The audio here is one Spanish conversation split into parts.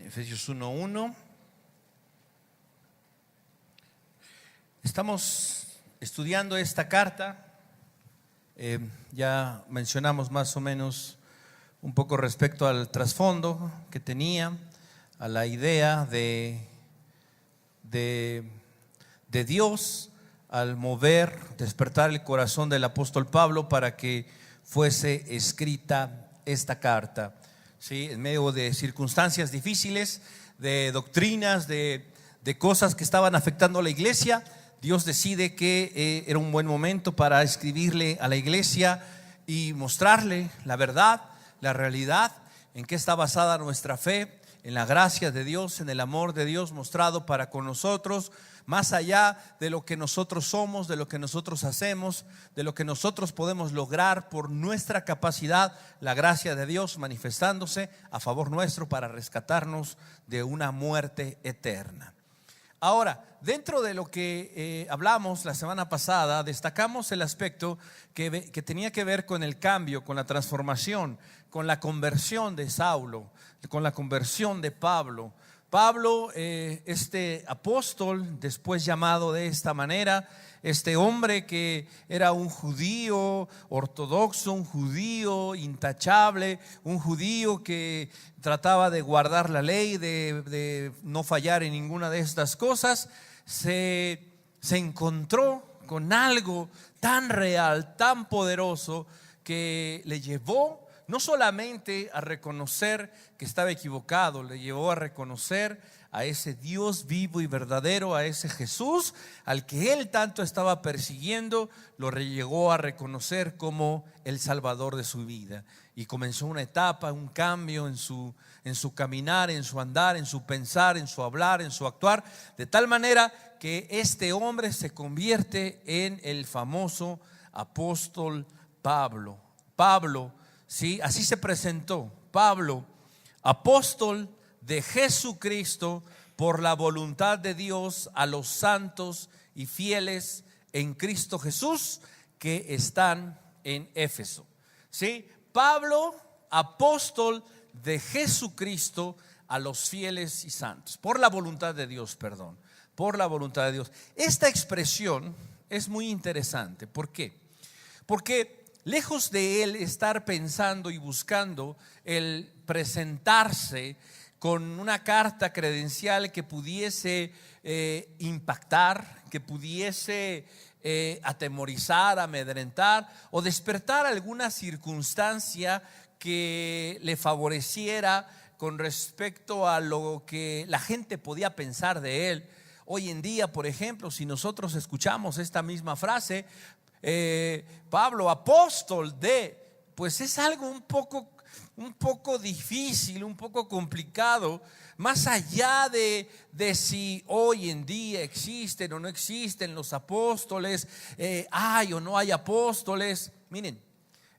Efesios 1:1. Estamos estudiando esta carta. Ya mencionamos más o menos un poco respecto al trasfondo que tenía, a la idea de Dios al mover, despertar el corazón del apóstol Pablo para que fuese escrita esta carta. ¿Sí? En medio de circunstancias difíciles, de doctrinas, de cosas que estaban afectando a la iglesia, Dios decide que era un buen momento para escribirle a la iglesia y mostrarle la verdad, la realidad, en qué está basada nuestra fe, en la gracia de Dios, en el amor de Dios mostrado para con nosotros, más allá de lo que nosotros somos, de lo que nosotros hacemos, de lo que nosotros podemos lograr por nuestra capacidad, la gracia de Dios manifestándose a favor nuestro para rescatarnos de una muerte eterna. Ahora, dentro de lo que hablamos la semana pasada, destacamos el aspecto que tenía que ver con el cambio, con la transformación, con la conversión de Saulo, con la conversión de Pablo. Pablo, este apóstol, después llamado de esta manera, este hombre que era un judío ortodoxo, un judío intachable, un judío que trataba de guardar la ley, de no fallar en ninguna de estas cosas, se encontró con algo tan real, tan poderoso, que le llevó no solamente a reconocer que estaba equivocado, le llevó a reconocer a ese Dios vivo y verdadero, a ese Jesús al que él tanto estaba persiguiendo, lo llegó a reconocer como el Salvador de su vida. Y comenzó una etapa, un cambio en su caminar, en su andar, en su pensar, en su hablar, en su actuar, de tal manera que este hombre se convierte en el famoso apóstol Pablo. Pablo, ¿sí? Así se presentó: Pablo, apóstol de Jesucristo por la voluntad de Dios a los santos y fieles en Cristo Jesús que están en Éfeso. ¿Sí? Pablo, apóstol de Jesucristo a los fieles y santos, por la voluntad de Dios, perdón, por la voluntad de Dios. Esta expresión es muy interesante. ¿Por qué? Porque lejos de él estar pensando y buscando el presentarse con una carta credencial que pudiese impactar, que pudiese atemorizar, amedrentar o despertar alguna circunstancia que le favoreciera con respecto a lo que la gente podía pensar de él. Hoy en día, por ejemplo, si nosotros escuchamos esta misma frase, Pablo, apóstol de, pues es algo un poco difícil, un poco complicado, más allá de si hoy en día existen o no existen los apóstoles, hay o no hay apóstoles. Miren,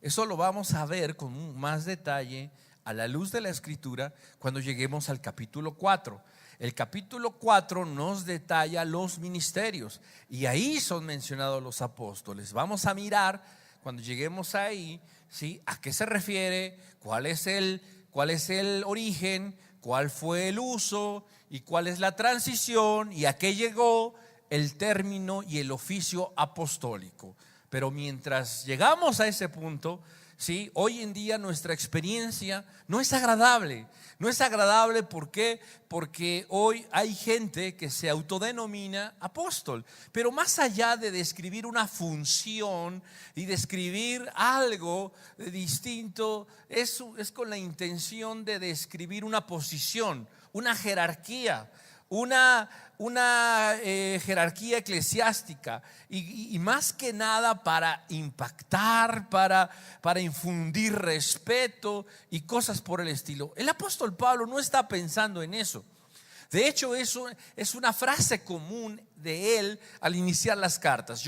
eso lo vamos a ver con más detalle a la luz de la Escritura cuando lleguemos al capítulo 4. El capítulo 4 nos detalla los ministerios y ahí son mencionados los apóstoles. Vamos a mirar cuando lleguemos ahí, ¿sí?, a qué se refiere, cuál es el origen, cuál fue el uso y cuál es la transición y a qué llegó el término y el oficio apostólico. Pero mientras llegamos a ese punto, ¿sí?, hoy en día nuestra experiencia no es agradable. No es agradable, ¿por qué? Porque hoy hay gente que se autodenomina apóstol, pero más allá de describir una función y describir algo distinto, es con la intención de describir una posición, una jerarquía, una jerarquía eclesiástica y más que nada para impactar, para infundir respeto y cosas por el estilo. El apóstol Pablo no está pensando en eso. De hecho, eso es una frase común de él al iniciar las cartas.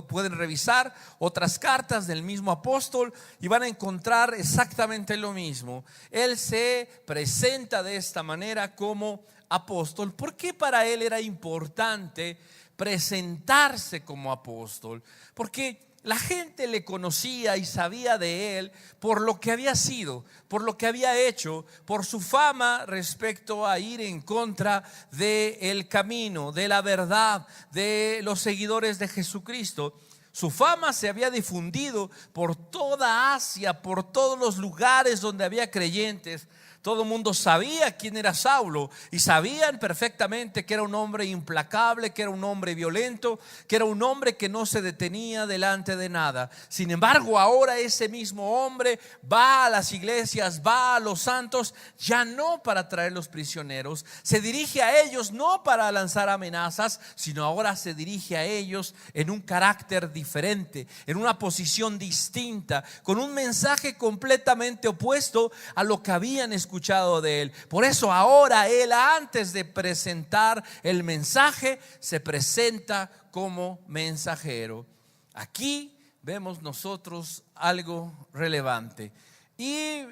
Pueden revisar otras cartas del mismo apóstol y van a encontrar exactamente lo mismo. Él se presenta de esta manera como apóstol. ¿Por qué para él era importante presentarse como apóstol? Porque la gente le conocía y sabía de él por lo que había sido, por lo que había hecho, por su fama respecto a ir en contra del camino, de la verdad, de los seguidores de Jesucristo. Su fama se había difundido por toda Asia, por todos los lugares donde había creyentes. Todo el mundo sabía quién era Saulo y sabían perfectamente que era un hombre implacable, que era un hombre violento, que era un hombre que no se detenía delante de nada. Sin embargo, ahora ese mismo hombre va a las iglesias, va a los santos, ya no para traer los prisioneros, se dirige a ellos no para lanzar amenazas, sino ahora se dirige a ellos en un carácter diferente, en una posición distinta, con un mensaje completamente opuesto a lo que habían escuchado de él. Por eso ahora él, antes de presentar el mensaje, se presenta como mensajero. Aquí vemos nosotros algo relevante y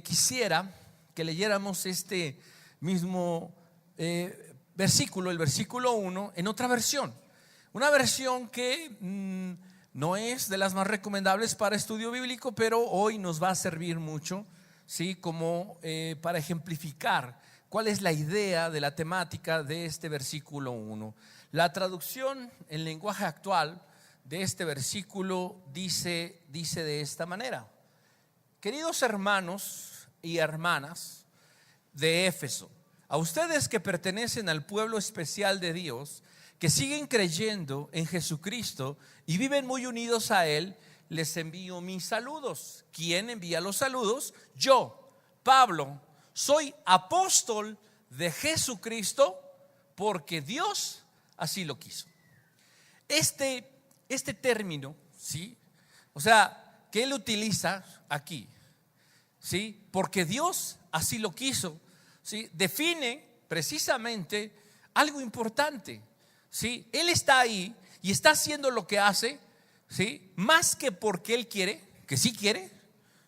quisiera que leyéramos este mismo versículo, el versículo 1, en otra versión, una versión que no es de las más recomendables para estudio bíblico, pero hoy nos va a servir mucho, ¿sí? Como para ejemplificar cuál es la idea de la temática de este versículo 1. La traducción en lenguaje actual de este versículo dice de esta manera: queridos hermanos y hermanas de Éfeso, a ustedes que pertenecen al pueblo especial de Dios, que siguen creyendo en Jesucristo y viven muy unidos a Él, les envío mis saludos. ¿Quién envía los saludos? Yo, Pablo, soy apóstol de Jesucristo porque Dios así lo quiso. Este término, ¿sí? O sea, que él utiliza aquí, ¿sí? Porque Dios así lo quiso, ¿sí? Define precisamente algo importante, ¿sí? Él está ahí y está haciendo lo que hace, ¿sí? Más que porque él quiere, que sí quiere,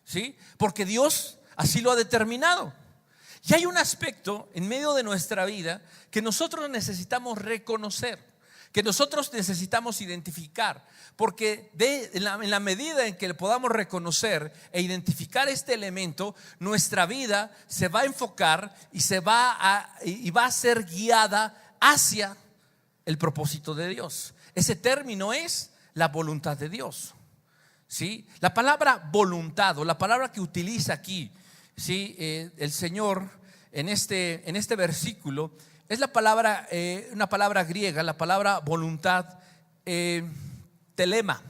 ¿sí? Porque Dios así lo ha determinado. Y hay un aspecto en medio de nuestra vida que nosotros necesitamos reconocer, que nosotros necesitamos identificar, porque en la medida en que podamos reconocer e identificar este elemento, nuestra vida se va a enfocar y va a ser guiada hacia el propósito de Dios. Ese término es la voluntad de Dios, ¿sí? La palabra voluntad, o la palabra que utiliza aquí, ¿sí? El Señor en este versículo es la palabra, una palabra griega, la palabra voluntad, telema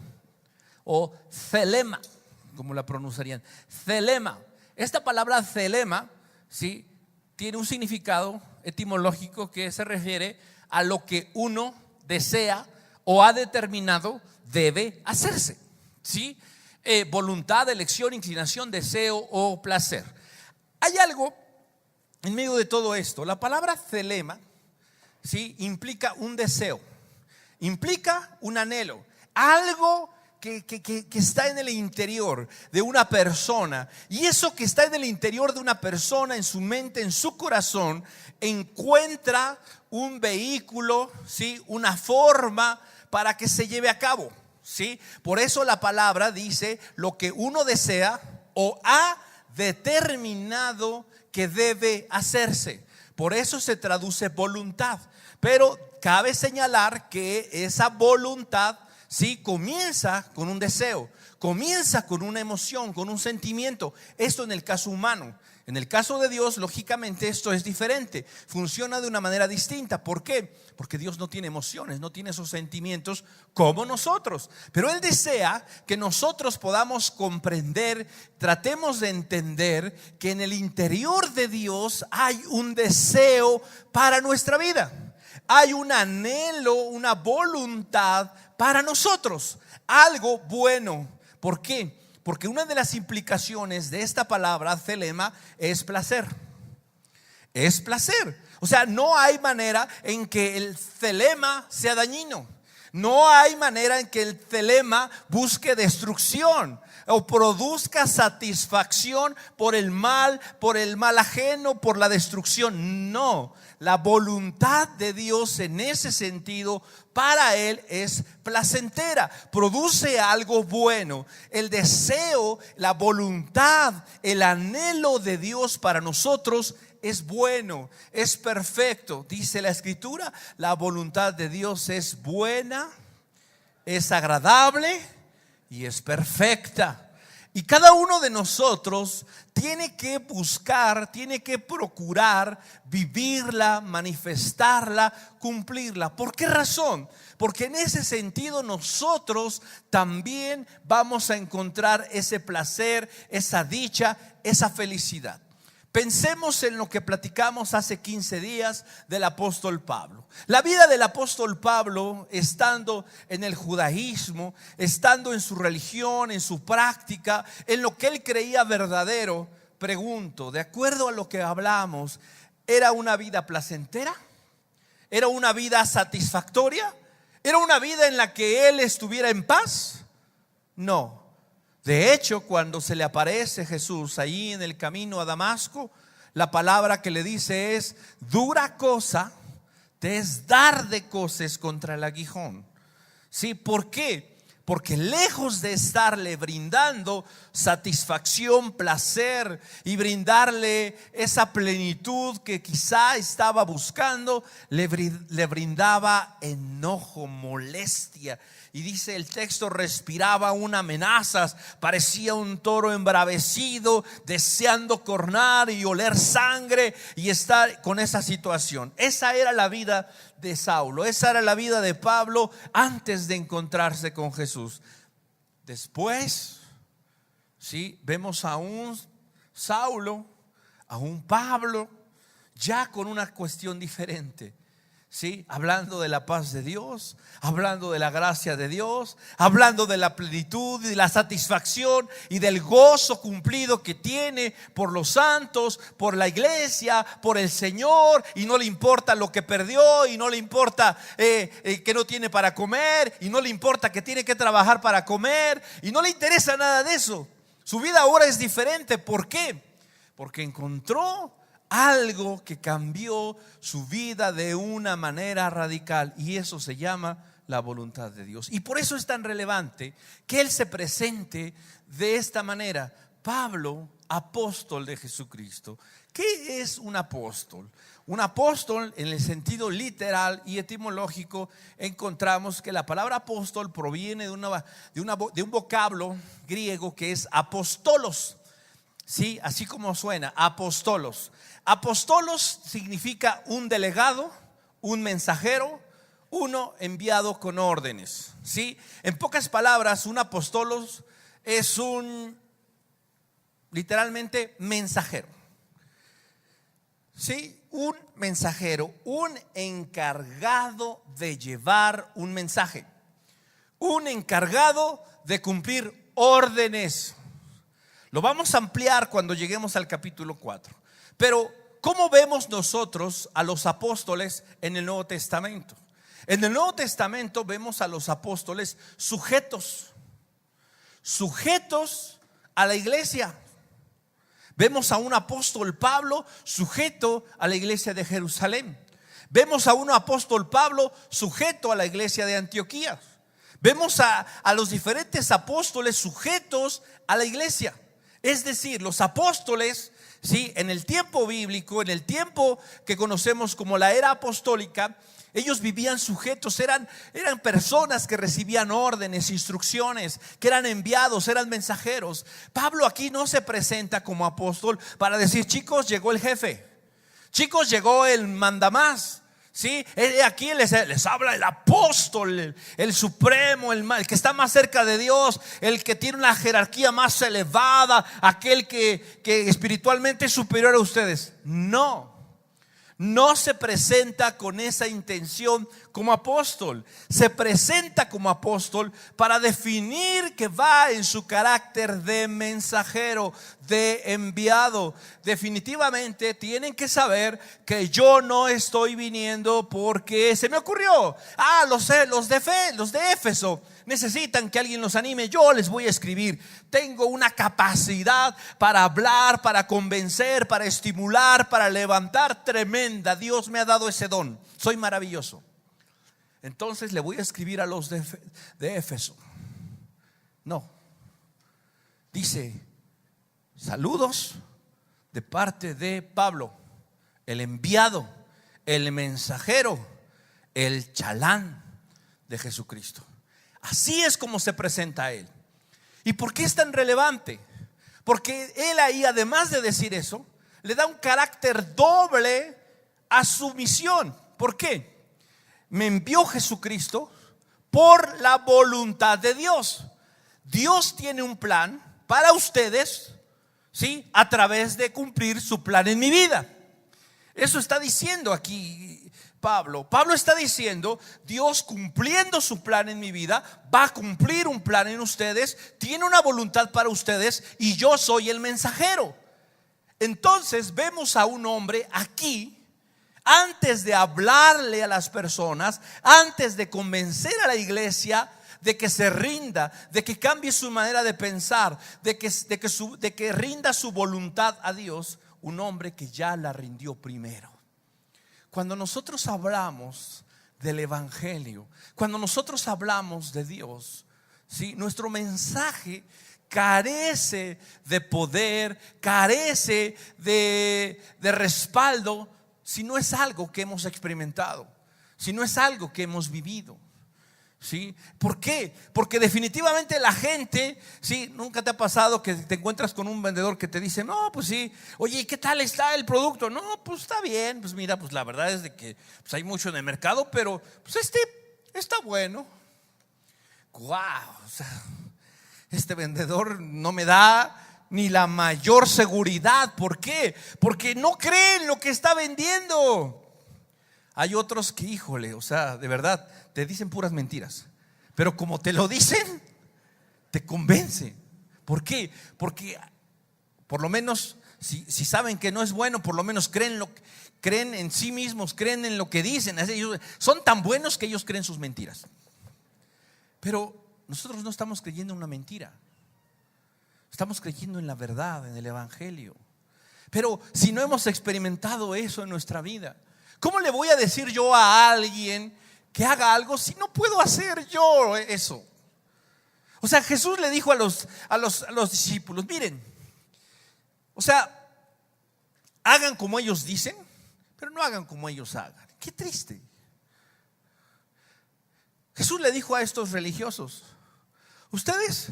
o thelema, como la pronunciarían, thelema. Esta palabra thelema, ¿sí? Tiene un significado etimológico que se refiere a lo que uno desea o ha determinado debe hacerse, ¿sí? Voluntad, elección, inclinación, deseo o placer. Hay algo en medio de todo esto. La palabra thelema, ¿sí? Implica un deseo, implica un anhelo, algo que está en el interior de una persona. Y eso que está en el interior de una persona, en su mente, en su corazón, encuentra un vehículo, ¿sí? Una forma para que se lleve a cabo, ¿sí? Por eso la palabra dice lo que uno desea o ha determinado que debe hacerse. Por eso se traduce voluntad. Pero cabe señalar que esa voluntad, ¿sí? Comienza con un deseo, comienza con una emoción, con un sentimiento. Esto en el caso humano. En el caso de Dios, lógicamente esto es diferente, funciona de una manera distinta. ¿Por qué? Porque Dios no tiene emociones, no tiene esos sentimientos como nosotros. Pero Él desea que nosotros podamos comprender, tratemos de entender que en el interior de Dios hay un deseo para nuestra vida. Hay un anhelo, una voluntad para nosotros, algo bueno. ¿Por qué? Porque una de las implicaciones de esta palabra thelema es placer. Es placer. O sea, no hay manera en que el thelema sea dañino. No hay manera en que el thelema busque destrucción. o produzca satisfacción por el mal ajeno, por la destrucción. No, la voluntad de Dios en ese sentido para Él es placentera, produce algo bueno. El deseo, la voluntad, el anhelo de Dios para nosotros es bueno, es perfecto. Dice la Escritura, la voluntad de Dios es buena, es agradable y es perfecta. Y cada uno de nosotros tiene que buscar, tiene que procurar vivirla, manifestarla, cumplirla. ¿Por qué razón? Porque en ese sentido nosotros también vamos a encontrar ese placer, esa dicha, esa felicidad. Pensemos en lo que platicamos hace 15 días del apóstol Pablo. La vida del apóstol Pablo, estando en el judaísmo, estando en su religión, en su práctica, en lo que él creía verdadero, pregunto, de acuerdo a lo que hablamos, ¿era una vida placentera? ¿Era una vida satisfactoria? ¿Era una vida en la que él estuviera en paz? No. De hecho, cuando se le aparece Jesús allí en el camino a Damasco, la palabra que le dice es: dura cosa te es dar de coces contra el aguijón. ¿Sí? ¿Por qué? Porque lejos de estarle brindando satisfacción, placer y brindarle esa plenitud que quizá estaba buscando, le brindaba enojo, molestia. Y dice el texto, respiraba una amenazas, parecía un toro embravecido, deseando cornar y oler sangre y estar con esa situación. Esa era la vida de Saulo, esa era la vida de Pablo antes de encontrarse con Jesús. Después, sí, vemos a un Saulo, a un Pablo, ya con una cuestión diferente. ¿Sí? Hablando de la paz de Dios, hablando de la gracia de Dios, hablando de la plenitud y la satisfacción y del gozo cumplido que tiene por los santos, por la iglesia, por el Señor, y no le importa lo que perdió, y no le importa que no tiene para comer, y no le importa que tiene que trabajar para comer, y no le interesa nada de eso. Su vida ahora es diferente. ¿Por qué? Porque encontró algo que cambió su vida de una manera radical, y eso se llama la voluntad de Dios. Y por eso es tan relevante que Él se presente de esta manera: Pablo, apóstol de Jesucristo. ¿Qué es un apóstol? Un apóstol, en el sentido literal y etimológico, encontramos que la palabra apóstol proviene de un vocablo griego que es apostolos. Sí, así como suena, apostolos. Apostolos significa un delegado, un mensajero, uno enviado con órdenes. ¿Sí? En pocas palabras, un apostolos es un, literalmente, mensajero. ¿Sí? Un mensajero, un encargado de llevar un mensaje, un encargado de cumplir órdenes. Lo vamos a ampliar cuando lleguemos al capítulo 4. Pero ¿cómo vemos nosotros a los apóstoles en el Nuevo Testamento? En el Nuevo Testamento vemos a los apóstoles sujetos a la iglesia. Vemos a un apóstol Pablo sujeto a la iglesia de Jerusalén. Vemos a un apóstol Pablo sujeto a la iglesia de Antioquía. Vemos a los diferentes apóstoles sujetos a la iglesia. Es decir, los apóstoles, sí, en el tiempo bíblico, en el tiempo que conocemos como la era apostólica, ellos vivían sujetos, eran personas que recibían órdenes, instrucciones, que eran enviados, eran mensajeros. Pablo aquí no se presenta como apóstol para decir: chicos, llegó el jefe, chicos, llegó el mandamás. ¿Sí? Aquí les habla el apóstol, el supremo, el que está más cerca de Dios, el que tiene una jerarquía más elevada, aquel que espiritualmente es superior a ustedes. No, no se presenta con esa intención como apóstol. Se presenta como apóstol para definir que va en su carácter de mensajero, de enviado. Definitivamente tienen que saber que yo no estoy viniendo porque se me ocurrió. Los de Éfeso necesitan que alguien los anime. Yo les voy a escribir. Tengo una capacidad para hablar, para convencer, para estimular, para levantar tremenda. Dios me ha dado ese don. Soy maravilloso. Entonces le voy a escribir a los de Éfeso. No. Dice: saludos de parte de Pablo, el enviado, el mensajero, el chalán de Jesucristo. Así es como se presenta a él. ¿Y por qué es tan relevante? Porque él ahí, además de decir eso, le da un carácter doble a su misión. ¿Por qué? Me envió Jesucristo por la voluntad de Dios. Dios tiene un plan para ustedes, ¿sí? A través de cumplir su plan en mi vida. Eso está diciendo aquí Pablo. Pablo está diciendo: Dios, cumpliendo su plan en mi vida, va a cumplir un plan en ustedes, tiene una voluntad para ustedes, y yo soy el mensajero. Entonces vemos a un hombre aquí, antes de hablarle a las personas, antes de convencer a la iglesia de que se rinda, de que cambie su manera de pensar, de que rinda su voluntad a Dios, un hombre que ya la rindió primero. Cuando nosotros hablamos del evangelio, cuando nosotros hablamos de Dios, ¿sí? Nuestro mensaje carece de poder, carece de respaldo, si no es algo que hemos experimentado, si no es algo que hemos vivido. ¿Sí? ¿Por qué? Porque definitivamente la gente, ¿sí? Nunca te ha pasado que te encuentras con un vendedor que te dice: no, pues sí, oye, ¿qué tal está el producto? No, pues está bien, pues mira, pues la verdad es de que pues hay mucho en el mercado, pero pues este está bueno. Wow, o sea, este vendedor no me da ni la mayor seguridad. ¿Por qué? Porque no creen lo que está vendiendo. Hay otros que, híjole, o sea, de verdad, te dicen puras mentiras, pero como te lo dicen, te convence. ¿Por qué? Porque por lo menos si saben que no es bueno, por lo menos creen en sí mismos, creen en lo que dicen. Ellos son tan buenos que ellos creen sus mentiras. Pero nosotros no estamos creyendo en una mentira, estamos creyendo en la verdad, en el evangelio. Pero si no hemos experimentado eso en nuestra vida, ¿cómo le voy a decir yo a alguien que haga algo si no puedo hacer yo eso? O sea, Jesús le dijo a los discípulos: miren, o sea, hagan como ellos dicen, pero no hagan como ellos hagan. Qué triste. Jesús le dijo a estos religiosos: ustedes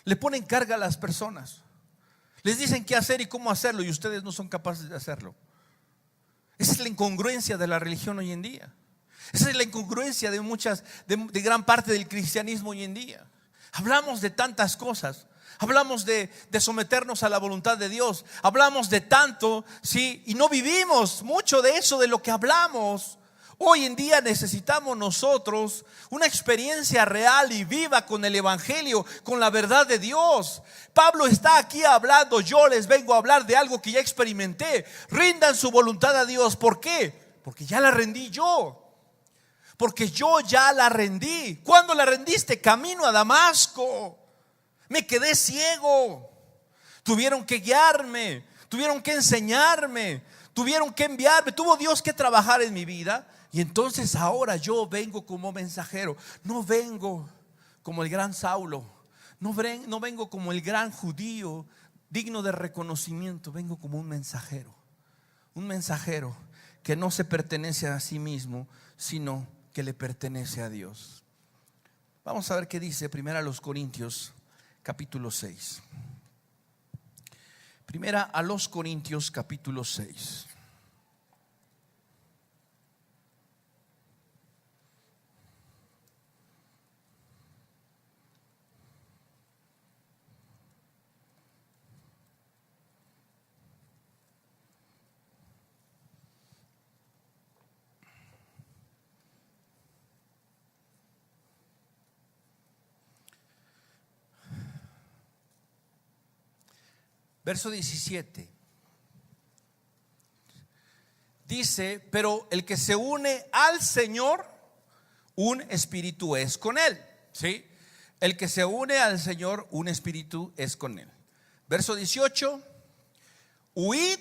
le ponen carga a las personas, les dicen qué hacer y cómo hacerlo, y ustedes no son capaces de hacerlo. Esa es la incongruencia de la religión hoy en día. Esa es la incongruencia de gran parte del cristianismo hoy en día. Hablamos de tantas cosas. Hablamos de someternos a la voluntad de Dios. Hablamos de tanto, ¿sí? Y no vivimos mucho de eso, de lo que hablamos. Hoy en día necesitamos nosotros una experiencia real y viva con el evangelio, con la verdad de Dios. Pablo está aquí hablando: yo les vengo a hablar de algo que ya experimenté. Rindan su voluntad a Dios. ¿Por qué? Porque ya la rendí yo. Porque yo ya la rendí. ¿Cuándo la rendiste? Camino a Damasco. Me quedé ciego. Tuvieron que guiarme, tuvieron que enseñarme, tuvieron que enviarme. Tuvo Dios que trabajar en mi vida. Y entonces ahora yo vengo como mensajero. No vengo como el gran Saulo, no vengo como el gran judío digno de reconocimiento. Vengo como un mensajero que no se pertenece a sí mismo, sino que le pertenece a Dios. Vamos a ver qué dice Primera a los Corintios capítulo 6. Primera a los Corintios capítulo 6. verso 17. Dice: pero el que se une al Señor, un espíritu es con él. ¿Sí? El que se une al Señor, un espíritu es con él. Verso 18: huid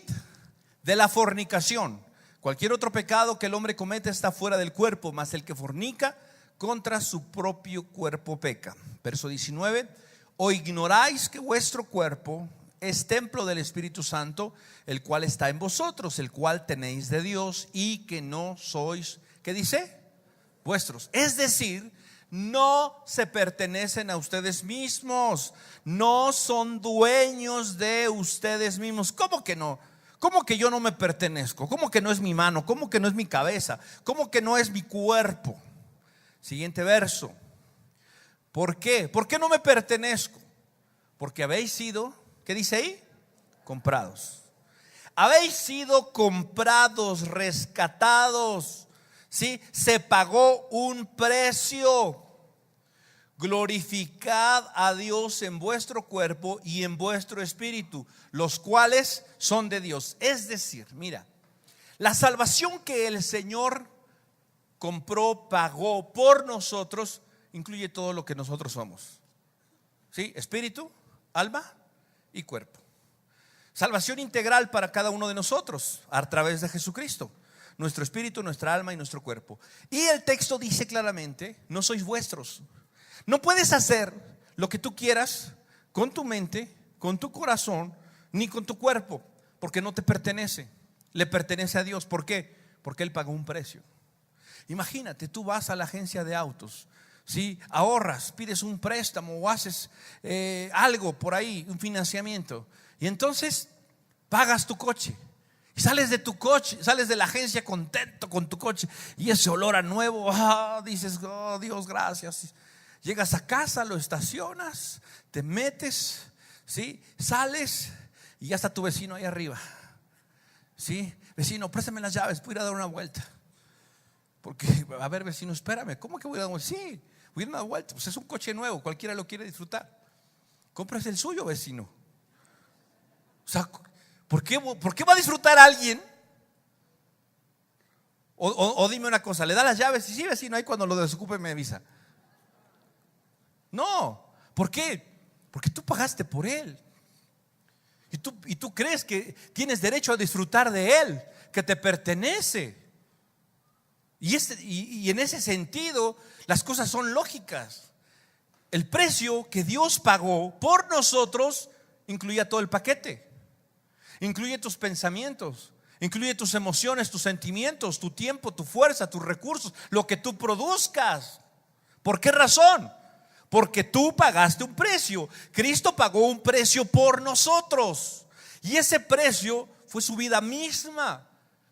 de la fornicación. Cualquier otro pecado que el hombre comete está fuera del cuerpo, mas el que fornica contra su propio cuerpo peca. Verso 19: o ignoráis que vuestro cuerpo es templo del Espíritu Santo, el cual está en vosotros, el cual tenéis de Dios, y que no sois, ¿qué dice? Vuestros. Es decir, no se pertenecen a ustedes mismos, no son dueños de ustedes mismos. ¿Cómo que no? ¿Cómo que yo no me pertenezco? ¿Cómo que no es mi mano? ¿Cómo que no es mi cabeza? ¿Cómo que no es mi cuerpo? Siguiente verso. ¿Por qué? ¿Por qué no me pertenezco? Porque habéis sido, ¿qué dice ahí? Comprados. Habéis sido comprados, rescatados. ¿Sí? Se pagó un precio. Glorificad a Dios en vuestro cuerpo y en vuestro espíritu, los cuales son de Dios. Es decir, mira, la salvación que el Señor compró, pagó por nosotros, incluye todo lo que nosotros somos. ¿Sí? Espíritu, alma y cuerpo. Salvación integral para cada uno de nosotros a través de Jesucristo. Nuestro espíritu, nuestra alma y nuestro cuerpo. Y el texto dice claramente: no sois vuestros. No puedes hacer lo que tú quieras con tu mente, con tu corazón, ni con tu cuerpo, porque no te pertenece. Le pertenece a Dios. ¿Por qué? Porque Él pagó un precio. Imagínate, tú vas a la agencia de autos, ¿sí? Ahorras, pides un préstamo o haces algo por ahí, un financiamiento, y entonces pagas tu coche. Y sales de tu coche, sales de la agencia contento con tu coche, y ese olor a nuevo, dices: oh Dios, gracias. Llegas a casa, lo estacionas, te metes, ¿sí? Sales y ya está tu vecino ahí arriba. ¿Sí? Vecino, préstame las llaves, voy a ir a dar una vuelta. Porque, a ver, vecino, espérame, ¿cómo que voy a dar una vuelta? Sí, voy a ir a dar una vuelta. Pues es un coche nuevo, cualquiera lo quiere disfrutar. Compras el suyo, vecino. O sea, ¿por qué va a disfrutar alguien? O dime una cosa, le da las llaves y sí, vecino, ahí cuando lo desocupe me avisa. No, ¿por qué? Porque tú pagaste por él. Y tú crees que tienes derecho a disfrutar de él, que te pertenece. Y en ese sentido las cosas son lógicas. El precio que Dios pagó por nosotros incluía todo el paquete. Incluye tus pensamientos, incluye tus emociones, tus sentimientos, tu tiempo, tu fuerza, tus recursos, lo que tú produzcas. ¿Por qué razón? Porque tú pagaste un precio. Cristo pagó un precio por nosotros, y ese precio fue su vida misma.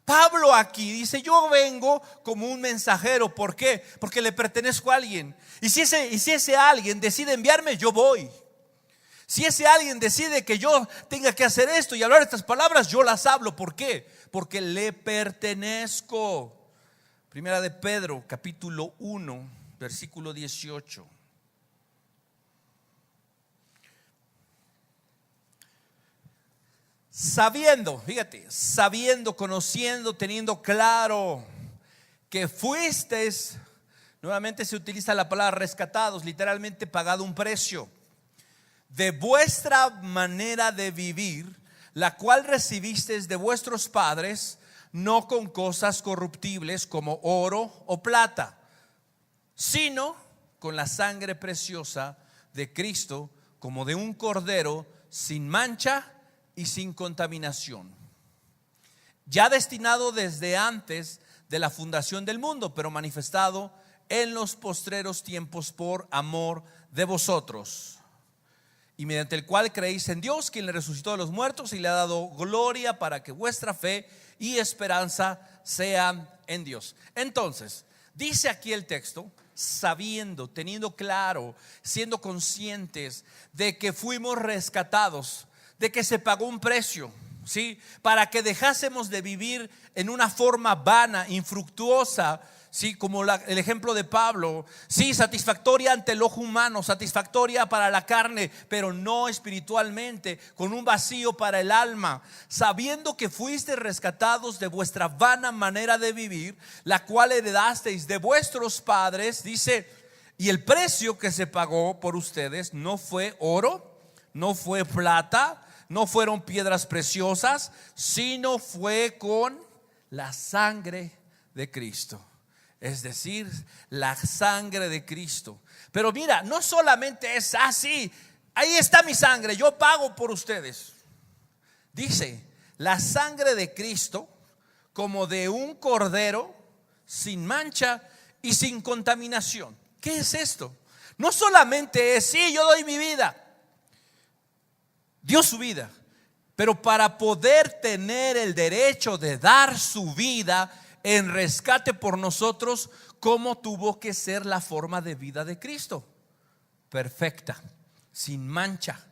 Pablo aquí dice: yo vengo como un mensajero. ¿Por qué? Porque le pertenezco a alguien. Y si ese alguien decide enviarme, yo voy. Si ese alguien decide que yo tenga que hacer esto y hablar estas palabras, yo las hablo. ¿Por qué? Porque le pertenezco. Primera de Pedro, capítulo 1, versículo 18. Sabiendo, fíjate, sabiendo, conociendo, teniendo claro que fuisteis, nuevamente se utiliza la palabra rescatados, literalmente pagado un precio, de vuestra manera de vivir, la cual recibisteis de vuestros padres, no con cosas corruptibles como oro o plata, sino con la sangre preciosa de Cristo, como de un cordero sin mancha y sin contaminación, ya destinado desde antes de la fundación del mundo, pero manifestado en los postreros tiempos por amor de vosotros, y mediante el cual creéis en Dios, quien le resucitó de los muertos y le ha dado gloria, para que vuestra fe y esperanza sean en Dios. Entonces, dice aquí el texto: sabiendo, teniendo claro, siendo conscientes de que fuimos rescatados, de que se pagó un precio, ¿sí? Para que dejásemos de vivir en una forma vana, infructuosa, ¿sí? Como el ejemplo de Pablo, sí, satisfactoria ante el ojo humano, satisfactoria para la carne, pero no espiritualmente, con un vacío para el alma, sabiendo que fuisteis rescatados de vuestra vana manera de vivir, la cual heredasteis de vuestros padres. Dice: y el precio que se pagó por ustedes no fue oro, no fue plata, no fueron piedras preciosas, sino fue con la sangre de Cristo. Es decir, la sangre de Cristo. Pero mira, no solamente es así, ahí está mi sangre, yo pago por ustedes. Dice: la sangre de Cristo, como de un cordero, sin mancha y sin contaminación. ¿Qué es esto? No solamente es, sí, yo doy mi vida, dio su vida, pero para poder tener el derecho de dar su vida en rescate por nosotros, ¿cómo tuvo que ser la forma de vida de Cristo? Perfecta, sin mancha,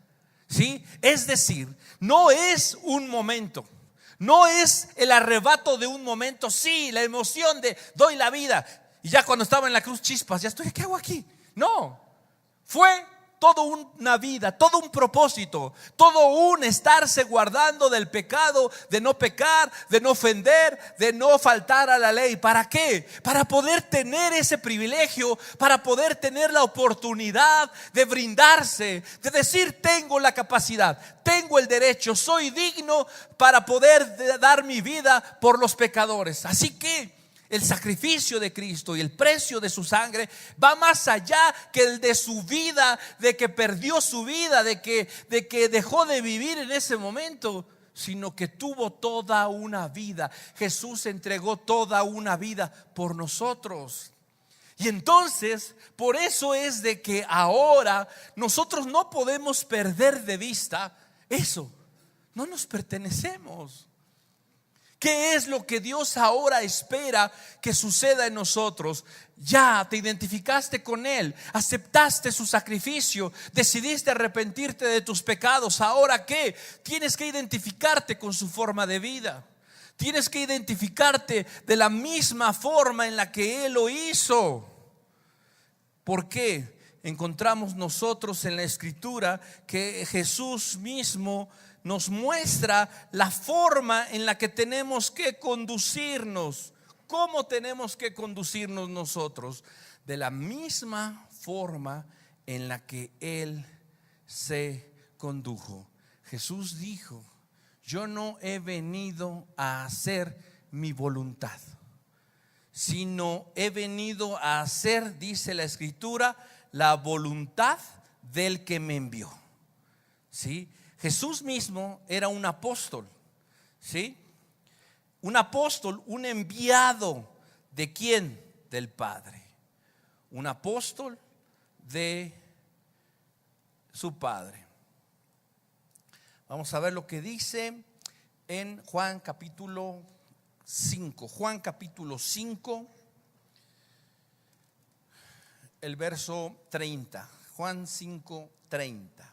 ¿sí? Es decir, no es un momento, no es el arrebato de un momento, sí, la emoción de doy la vida, y ya cuando estaba en la cruz, chispas, ya estoy, ¿qué hago aquí? No, fue toda una vida, todo un propósito, todo un estarse guardando del pecado, de no pecar, de no ofender, de no faltar a la ley. ¿Para qué? Para poder tener ese privilegio, para poder tener la oportunidad de brindarse, de decir: tengo la capacidad, tengo el derecho, soy digno para poder dar mi vida por los pecadores. Así que el sacrificio de Cristo y el precio de su sangre va más allá que el de su vida, de que perdió su vida, de que dejó de vivir en ese momento, sino que tuvo toda una vida. Jesús entregó toda una vida por nosotros. Y entonces, por eso es de que ahora nosotros no podemos perder de vista eso. No nos pertenecemos. ¿Qué es lo que Dios ahora espera que suceda en nosotros? Ya te identificaste con Él, aceptaste su sacrificio, decidiste arrepentirte de tus pecados. ¿Ahora qué? Tienes que identificarte con su forma de vida. Tienes que identificarte de la misma forma en la que Él lo hizo. ¿Por qué? Encontramos nosotros en la Escritura que Jesús mismo nos muestra la forma en la que tenemos que conducirnos. ¿Cómo tenemos que conducirnos nosotros? De la misma forma en la que Él se condujo. Jesús dijo: yo no he venido a hacer mi voluntad, sino he venido a hacer, dice la Escritura, la voluntad del que me envió. ¿Sí? Jesús mismo era un apóstol, ¿sí? Un apóstol, un enviado. ¿De quién? Del Padre. Un apóstol de su Padre. Vamos a ver lo que dice en Juan capítulo 5. Juan capítulo 5, el verso 30. Juan 5, 30.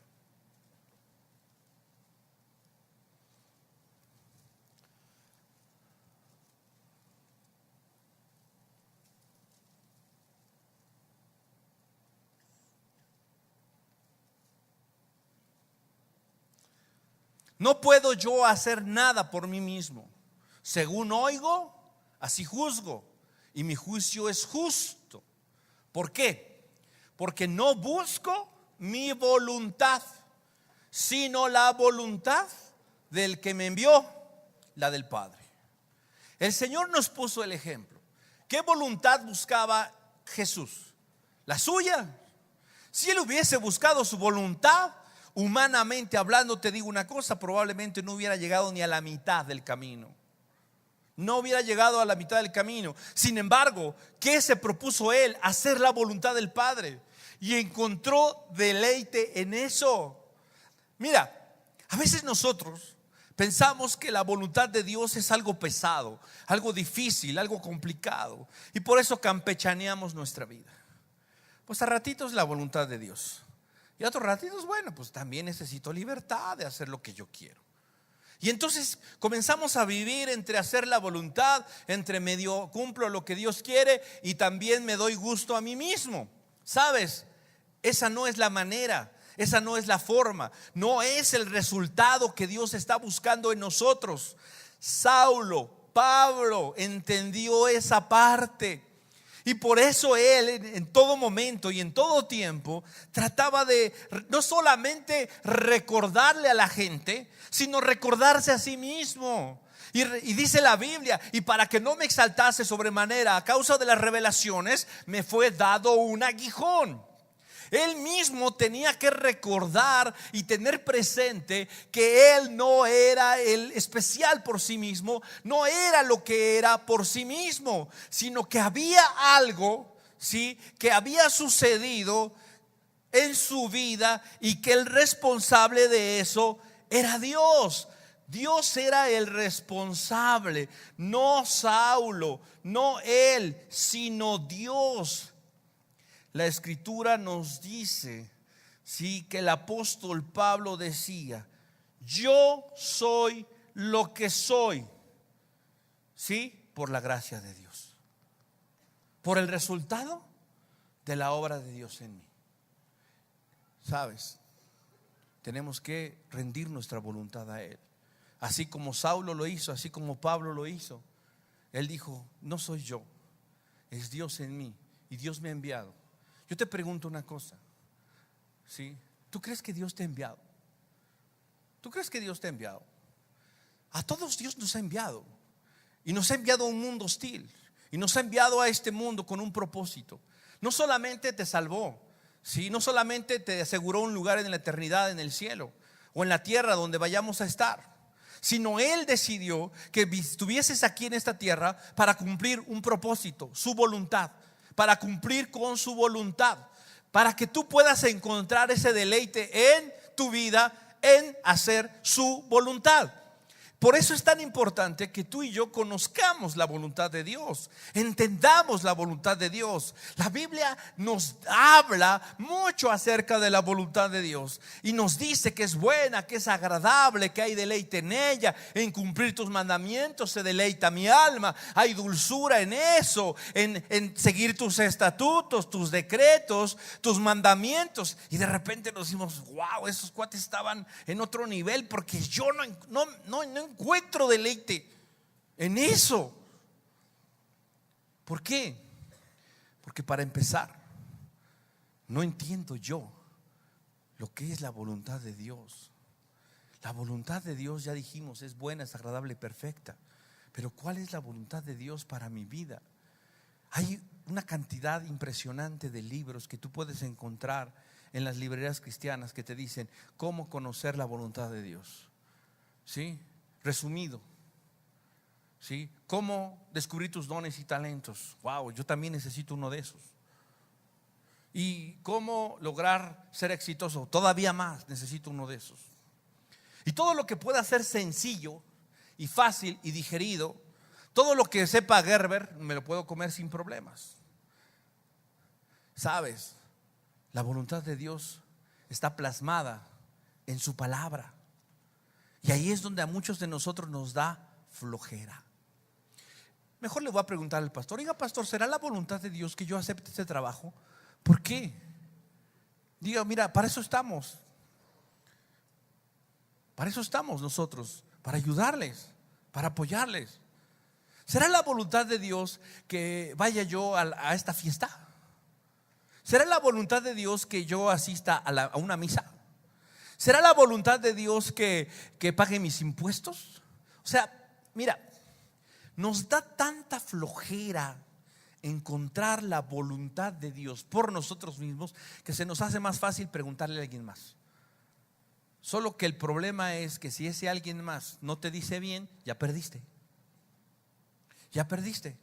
No puedo yo hacer nada por mí mismo. Según oigo, así juzgo, y mi juicio es justo. ¿Por qué? Porque no busco mi voluntad, sino la voluntad del que me envió, la del Padre. El Señor nos puso el ejemplo. ¿Qué voluntad buscaba Jesús? La suya. Si Él hubiese buscado su voluntad, humanamente hablando, te digo una cosa, probablemente no hubiera llegado ni a la mitad del camino. No hubiera llegado a la mitad del camino. Sin embargo, ¿qué se propuso Él? Hacer la voluntad del Padre. Y encontró deleite en eso. Mira, a veces nosotros pensamos que la voluntad de Dios es algo pesado, algo difícil, algo complicado. Y por eso campechaneamos nuestra vida. Pues a ratitos la voluntad de Dios. Y a otros ratitos, bueno, pues también necesito libertad de hacer lo que yo quiero. Y entonces comenzamos a vivir entre hacer la voluntad, entre medio cumplo lo que Dios quiere y también me doy gusto a mí mismo. ¿Sabes? Esa no es la manera, esa no es la forma, no es el resultado que Dios está buscando en nosotros. Pablo entendió esa parte. Y por eso él en todo momento y en todo tiempo trataba de no solamente recordarle a la gente, sino recordarse a sí mismo. Y dice la Biblia: y para que no me exaltase sobremanera a causa de las revelaciones, me fue dado un aguijón. Él mismo tenía que recordar y tener presente que él no era el especial por sí mismo, no era lo que era por sí mismo, sino que había algo, ¿sí?, que había sucedido en su vida y que el responsable de eso era Dios. Dios era el responsable, no Saulo, no él, sino Dios. La escritura nos dice, sí, que el apóstol Pablo decía: yo soy lo que soy, sí, por la gracia de Dios, por el resultado de la obra de Dios en mí. Sabes, tenemos que rendir nuestra voluntad a Él, así como Saulo lo hizo, así como Pablo lo hizo. Él dijo: no soy yo, es Dios en mí y Dios me ha enviado. Yo te pregunto una cosa, ¿sí? ¿Tú crees que Dios te ha enviado? ¿Tú crees que Dios te ha enviado? A todos Dios nos ha enviado. Y nos ha enviado a un mundo hostil. Y nos ha enviado a este mundo con un propósito. No solamente te salvó, ¿sí? No solamente te aseguró un lugar en la eternidad, en el cielo o en la tierra donde vayamos a estar, sino Él decidió que estuvieses aquí en esta tierra para cumplir un propósito, su voluntad. Para cumplir con su voluntad, para que tú puedas encontrar ese deleite en tu vida, en hacer su voluntad. Por eso es tan importante que tú y yo conozcamos la voluntad de Dios, entendamos la voluntad de Dios. La Biblia nos habla mucho acerca de la voluntad de Dios y nos dice que es buena, que es agradable, que hay deleite en ella. En cumplir tus mandamientos se deleita mi alma. Hay dulzura en eso, en seguir tus estatutos, tus decretos, tus mandamientos. Y de repente nos decimos: wow, esos cuates estaban en otro nivel, porque yo no encuentro deleite en eso. ¿Por qué? Porque para empezar, no entiendo yo lo que es la voluntad de Dios. La voluntad de Dios, ya dijimos, es buena, es agradable y perfecta. Pero ¿cuál es la voluntad de Dios para mi vida? Hay una cantidad impresionante de libros que tú puedes encontrar en las librerías cristianas que te dicen cómo conocer la voluntad de Dios, ¿sí? Resumido, ¿sí? Cómo descubrir tus dones y talentos. Wow, yo también necesito uno de esos. Y cómo lograr ser exitoso. Todavía más necesito uno de esos. Y todo lo que pueda ser sencillo y fácil y digerido, todo lo que sepa Gerber, me lo puedo comer sin problemas. Sabes, la voluntad de Dios está plasmada en su palabra. Y ahí es donde a muchos de nosotros nos da flojera. Mejor le voy a preguntar al pastor: oiga, pastor, ¿será la voluntad de Dios que yo acepte este trabajo? ¿Por qué? Diga: mira, para eso estamos. Para eso estamos nosotros, para ayudarles, para apoyarles. ¿Será la voluntad de Dios que vaya yo a esta fiesta? ¿Será la voluntad de Dios que yo asista a una misa? ¿Será la voluntad de Dios que pague mis impuestos? O sea, mira, nos da tanta flojera encontrar la voluntad de Dios por nosotros mismos que se nos hace más fácil preguntarle a alguien más. Solo que el problema es que si ese alguien más no te dice bien, ya perdiste. Ya perdiste.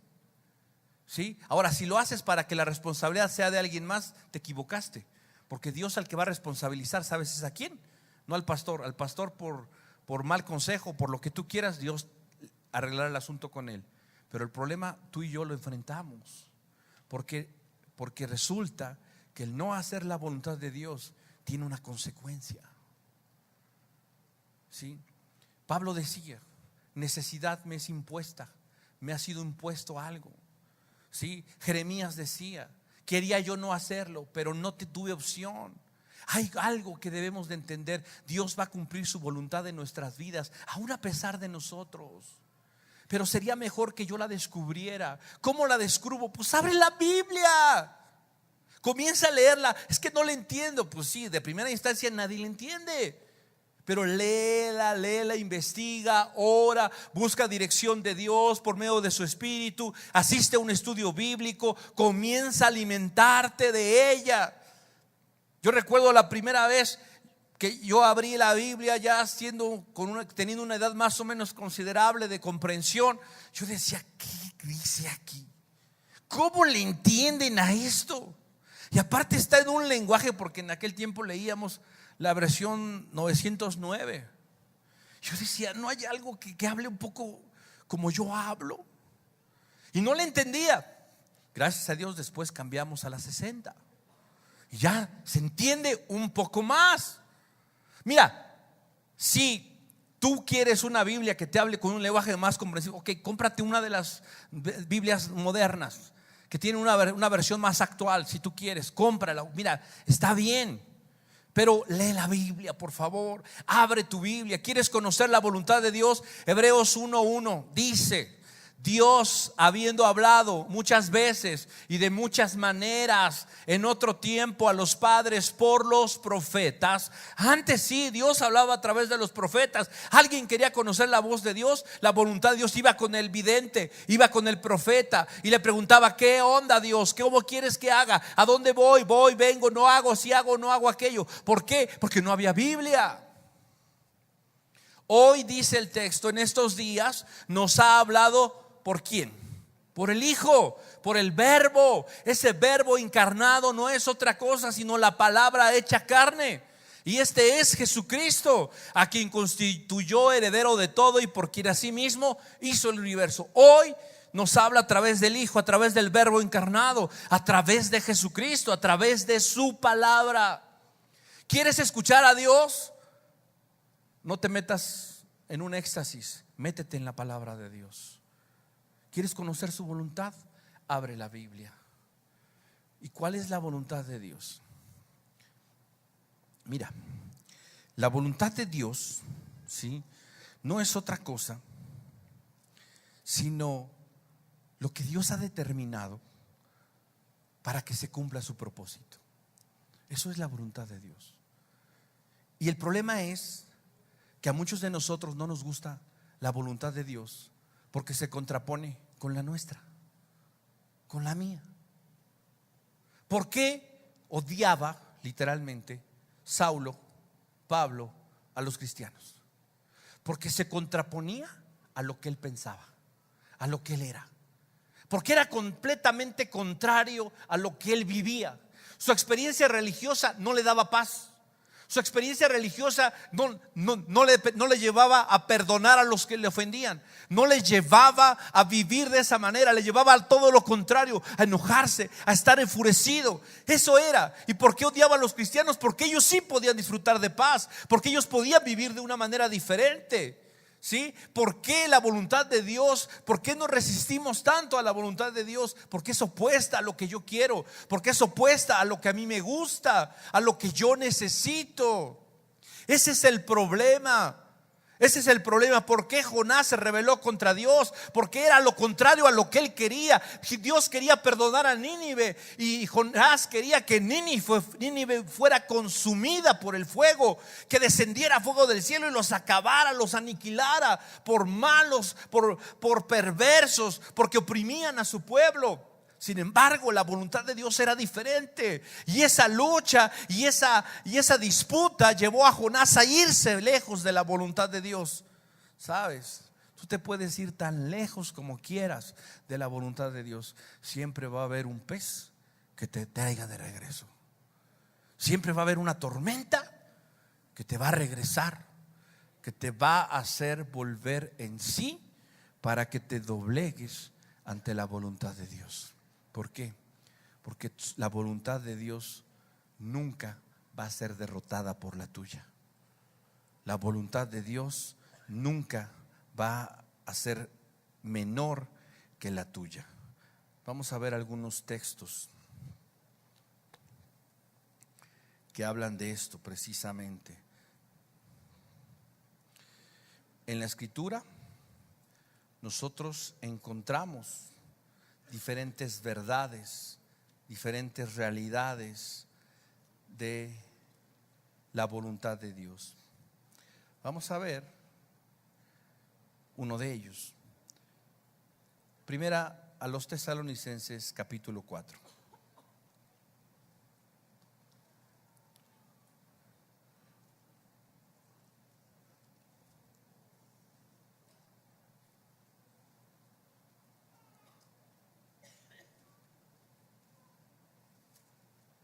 ¿Sí? Ahora, si lo haces para que la responsabilidad sea de alguien más, te equivocaste. Porque Dios al que va a responsabilizar, ¿sabes es a quién? No al pastor. Al pastor por mal consejo, por lo que tú quieras, Dios arreglará el asunto con él. Pero el problema tú y yo lo enfrentamos. Porque resulta que el no hacer la voluntad de Dios tiene una consecuencia. ¿Sí? Pablo decía: necesidad me es impuesta, me ha sido impuesto algo. ¿Sí? Jeremías decía: quería yo no hacerlo, pero no tuve opción. Hay algo que debemos de entender: Dios va a cumplir su voluntad en nuestras vidas, aún a pesar de nosotros. Pero sería mejor que yo la descubriera. ¿Cómo la descubro? Pues abre la Biblia, comienza a leerla. Es que no la entiendo. Pues sí, de primera instancia nadie la entiende, pero léela, investiga, ora, busca dirección de Dios por medio de su Espíritu, asiste a un estudio bíblico, comienza a alimentarte de ella. Yo recuerdo la primera vez que yo abrí la Biblia, ya teniendo una edad más o menos considerable de comprensión. Yo decía: ¿qué dice aquí? ¿Cómo le entienden a esto? Y aparte está en un lenguaje, porque en aquel tiempo leíamos la versión 909. Yo decía: ¿no hay algo que hable un poco como yo hablo? Y no le entendía. Gracias a Dios después cambiamos a la 60 y ya se entiende un poco más. Mira, si tú quieres una Biblia que te hable con un lenguaje más comprensivo, ok, cómprate una de las Biblias modernas que tiene una versión más actual. Si tú quieres, cómprala. Mira, está bien, pero lee la Biblia, por favor. Abre tu Biblia. ¿Quieres conocer la voluntad de Dios? Hebreos 1:1 dice: Dios, habiendo hablado muchas veces y de muchas maneras en otro tiempo a los padres por los profetas. Antes sí, Dios hablaba a través de los profetas. Alguien quería conocer la voz de Dios, la voluntad de Dios, iba con el vidente, iba con el profeta y le preguntaba: ¿qué onda, Dios? ¿Cómo quieres que haga? ¿A dónde voy? Voy, vengo, no hago, si hago, no hago aquello. ¿Por qué? Porque no había Biblia. Hoy dice el texto: en estos días nos ha hablado. ¿Por quién? Por el Hijo, por el Verbo. Ese Verbo encarnado no es otra cosa sino la palabra hecha carne. Y este es Jesucristo, a quien constituyó heredero de todo y por quien asimismo hizo el universo. Hoy nos habla a través del Hijo, a través del Verbo encarnado, a través de Jesucristo, a través de su palabra. ¿Quieres escuchar a Dios? No te metas en un éxtasis, métete en la palabra de Dios. ¿Quieres conocer su voluntad? Abre la Biblia. ¿Y cuál es la voluntad de Dios? Mira, la voluntad de Dios, ¿sí?, no es otra cosa sino lo que Dios ha determinado para que se cumpla su propósito. Eso es la voluntad de Dios. Y el problema es que a muchos de nosotros no nos gusta la voluntad de Dios, porque se contrapone con la nuestra, con la mía. ¿Por qué odiaba literalmente Pablo a los cristianos? Porque se contraponía a lo que él pensaba, a lo que él era. Porque era completamente contrario a lo que él vivía. Su experiencia religiosa no le daba paz. Su experiencia religiosa no le llevaba a perdonar a los que le ofendían. No le llevaba a vivir de esa manera. Le llevaba a todo lo contrario, a enojarse, a estar enfurecido. Eso era. ¿Y por qué odiaba a los cristianos? Porque ellos sí podían disfrutar de paz, porque ellos podían vivir de una manera diferente. ¿Sí? ¿Por qué la voluntad de Dios? ¿Por qué nos resistimos tanto a la voluntad de Dios? Porque es opuesta a lo que yo quiero, porque es opuesta a lo que a mí me gusta, a lo que yo necesito. Ese es el problema. Ese es el problema. ¿Por qué Jonás se rebeló contra Dios? Porque era lo contrario a lo que él quería. Dios quería perdonar a Nínive y Jonás quería que Nínive fuera consumida por el fuego, que descendiera fuego del cielo y los acabara, los aniquilara por malos, por perversos, porque oprimían a su pueblo. Sin embargo, la voluntad de Dios era diferente. Y esa lucha y esa disputa llevó a Jonás a irse lejos de la voluntad de Dios. ¿Sabes? Tú te puedes ir tan lejos como quieras de la voluntad de Dios. Siempre va a haber un pez que te traiga de regreso. Siempre va a haber una tormenta que te va a regresar, que te va a hacer volver en sí para que te doblegues ante la voluntad de Dios. ¿Por qué? Porque la voluntad de Dios nunca va a ser derrotada por la tuya. La voluntad de Dios nunca va a ser menor que la tuya. Vamos a ver algunos textos que hablan de esto precisamente. En la Escritura nosotros encontramos diferentes verdades, diferentes realidades de la voluntad de Dios. Vamos a ver uno de ellos. Primera a los Tesalonicenses capítulo 4.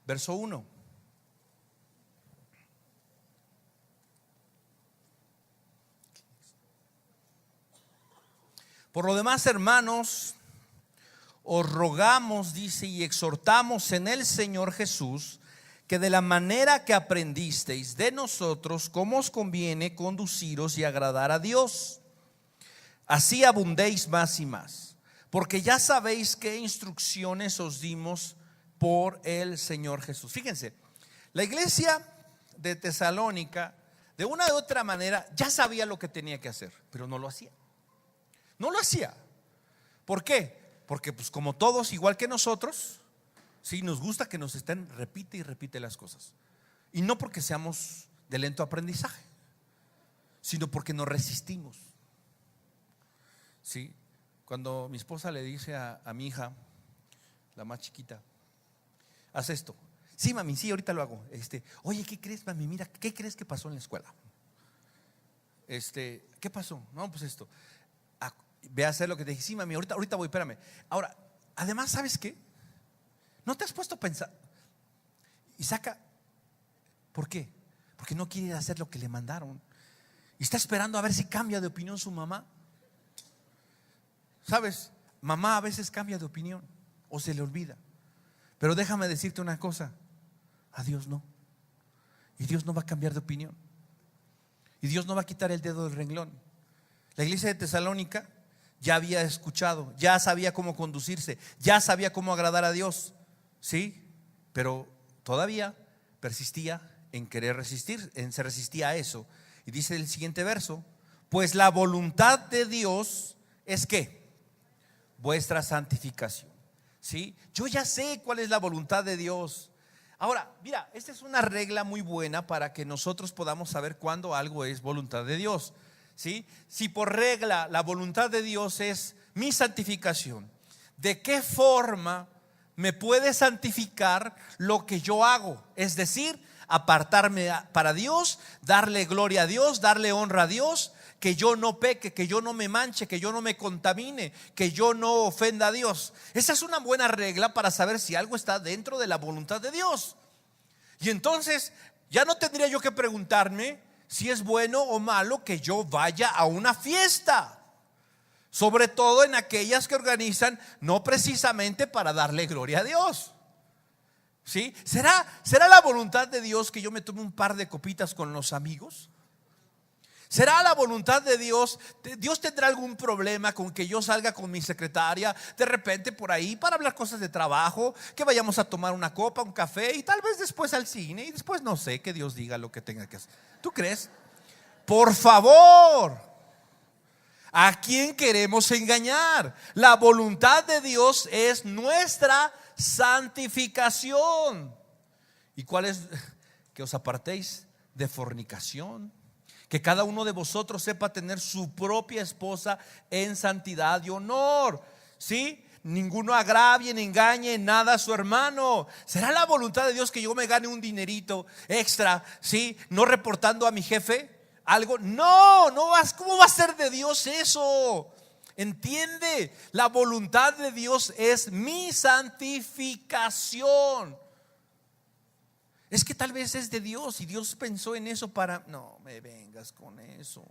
Verso 1. Por lo demás, hermanos, os rogamos, dice, y exhortamos en el Señor Jesús, que de la manera que aprendisteis de nosotros, cómo os conviene conduciros y agradar a Dios, así abundéis más y más, porque ya sabéis qué instrucciones os dimos por el Señor Jesús. Fíjense, la iglesia de Tesalónica, de una u otra manera, ya sabía lo que tenía que hacer, pero no lo hacía. No lo hacía. ¿Por qué? Porque pues como todos, igual que nosotros, sí, nos gusta que nos estén repite y repite las cosas. Y no porque seamos de lento aprendizaje, sino porque nos resistimos. Sí, cuando mi esposa le dice a mi hija, la más chiquita, haz esto. Sí, mami, sí, ahorita lo hago. Oye, ¿qué crees, mami? Mira, ¿qué crees que pasó en la escuela? ¿Qué pasó? No, pues esto. Ve a hacer lo que te dije. Sí, mami, ahorita voy, espérame. Ahora, además, ¿sabes qué? ¿No te has puesto a pensar? Y saca, ¿por qué? Porque no quiere hacer lo que le mandaron. Y está esperando a ver si cambia de opinión su mamá. ¿Sabes? Mamá a veces cambia de opinión o se le olvida. Pero déjame decirte una cosa, a Dios no. Y Dios no va a cambiar de opinión. Y Dios no va a quitar el dedo del renglón. La iglesia de Tesalónica ya había escuchado, ya sabía cómo conducirse, ya sabía cómo agradar a Dios, ¿sí? Pero todavía persistía en querer resistir, se resistía a eso. Y dice el siguiente verso: pues la voluntad de Dios es ¿qué? Vuestra santificación. ¿Sí? Yo ya sé cuál es la voluntad de Dios. Ahora, mira, esta es una regla muy buena para que nosotros podamos saber cuándo algo es voluntad de Dios. ¿Sí? Si por regla la voluntad de Dios es mi santificación, ¿de qué forma me puede santificar lo que yo hago? Es decir, apartarme para Dios, darle gloria a Dios, darle honra a Dios, que yo no peque, que yo no me manche, que yo no me contamine, que yo no ofenda a Dios. Esa es una buena regla para saber si algo está dentro de la voluntad de Dios. Y entonces ya no tendría yo que preguntarme si es bueno o malo que yo vaya a una fiesta, sobre todo en aquellas que organizan no precisamente para darle gloria a Dios. ¿Sí? ¿Será la voluntad de Dios que yo me tome un par de copitas con los amigos? ¿Será la voluntad de Dios? ¿Dios tendrá algún problema con que yo salga con mi secretaria de repente por ahí para hablar cosas de trabajo, que vayamos a tomar una copa, un café y tal vez después al cine y después no sé, que Dios diga lo que tenga que hacer? ¿Tú crees? Por favor, ¿a quién queremos engañar? La voluntad de Dios es nuestra santificación. ¿Y cuál es? Que os apartéis de fornicación, que cada uno de vosotros sepa tener su propia esposa en santidad y honor. ¿Sí? Ninguno agravie ni engañe en nada a su hermano. ¿Será la voluntad de Dios que yo me gane un dinerito extra? ¿Sí? No reportando a mi jefe algo. No, ¿cómo va a ser de Dios eso? Entiende, la voluntad de Dios es mi santificación. Es que tal vez es de Dios y Dios pensó en eso para... No me vengas con eso.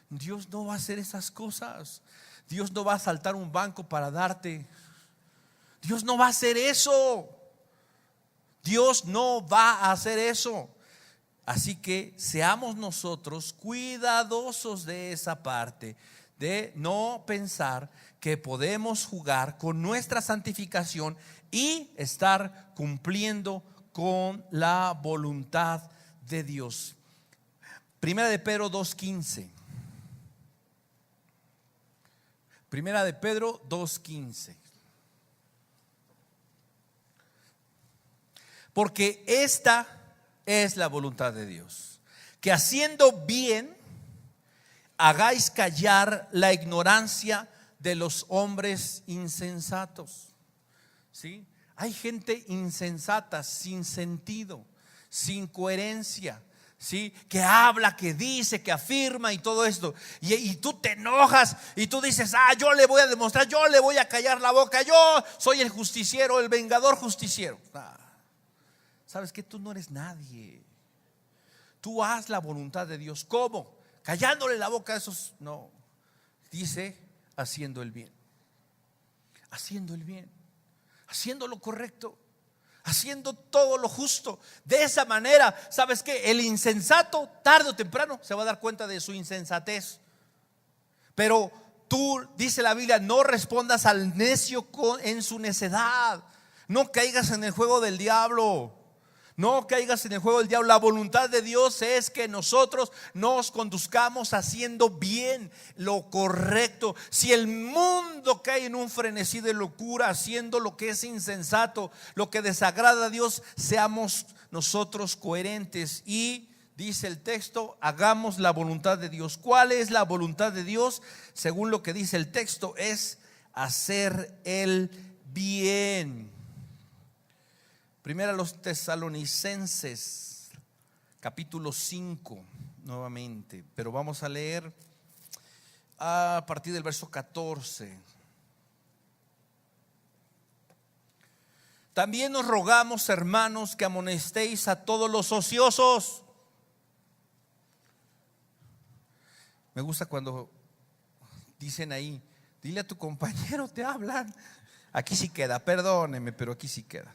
Dios no va a hacer esas cosas. Dios no va a asaltar un banco para darte. Dios no va a hacer eso. Dios no va a hacer eso. Así que seamos nosotros cuidadosos de esa parte, de no pensar que podemos jugar con nuestra santificación y estar cumpliendo con la voluntad de Dios. Primera de Pedro 2:15. Primera de Pedro 2:15. Porque esta es la voluntad de Dios, que haciendo bien hagáis callar la ignorancia de los hombres insensatos. ¿Sí? Hay gente insensata, sin sentido, sin coherencia, ¿sí? Que habla, que dice, que afirma y todo esto. Y tú te enojas y tú dices: yo le voy a demostrar, yo le voy a callar la boca, yo soy el justiciero, el vengador justiciero. ¿Sabes qué? Tú no eres nadie. Tú haz la voluntad de Dios. ¿Cómo? Callándole la boca a esos. No, dice haciendo el bien. Haciendo el bien, haciendo lo correcto, haciendo todo lo justo. De esa manera, ¿sabes qué? El insensato tarde o temprano se va a dar cuenta de su insensatez. Pero tú, dice la Biblia, no respondas al necio en su necedad. No caigas en el juego del diablo. No caigas en el juego del diablo. La voluntad de Dios es que nosotros nos conduzcamos haciendo bien, lo correcto. Si el mundo cae en un frenesí de locura, haciendo lo que es insensato, lo que desagrada a Dios, seamos nosotros coherentes. Y dice el texto: hagamos la voluntad de Dios. ¿Cuál es la voluntad de Dios? Según lo que dice el texto, es hacer el bien. Primera a los Tesalonicenses, capítulo 5, nuevamente, pero vamos a leer a partir del verso 14. También nos rogamos, hermanos, que amonestéis a todos los ociosos. Me gusta cuando dicen ahí: dile a tu compañero, te hablan. Aquí sí queda, perdóneme, pero aquí sí queda.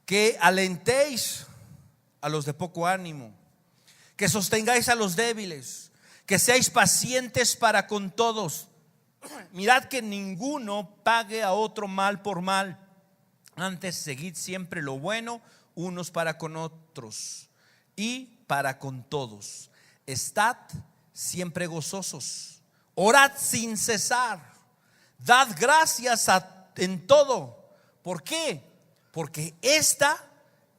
Que alentéis a los de poco ánimo, que sostengáis a los débiles, que seáis pacientes para con todos. Mirad que ninguno pague a otro mal por mal. Antes seguid siempre lo bueno unos para con otros y para con todos. Estad siempre gozosos, orad sin cesar, dad gracias en todo. ¿Por qué? Porque esta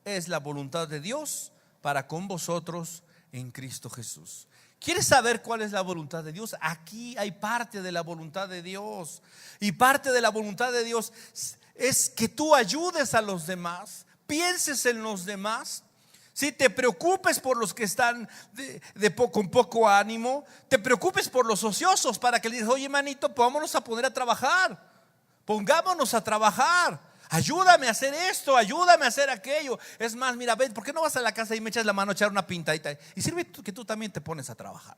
es la voluntad de Dios para con vosotros en Cristo Jesús. ¿Quieres saber cuál es la voluntad de Dios? Aquí hay parte de la voluntad de Dios. Y parte de la voluntad de Dios es que tú ayudes a los demás, pienses en los demás. Si te preocupes por los que están con poco ánimo, te preocupes por los ociosos, para que le digas: oye, manito, vámonos a poner a trabajar. Pongámonos a trabajar. Ayúdame a hacer esto, ayúdame a hacer aquello. Es más, mira, ven, ¿por qué no vas a la casa y me echas la mano a echar una pintadita? Y sirve que tú también te pones a trabajar.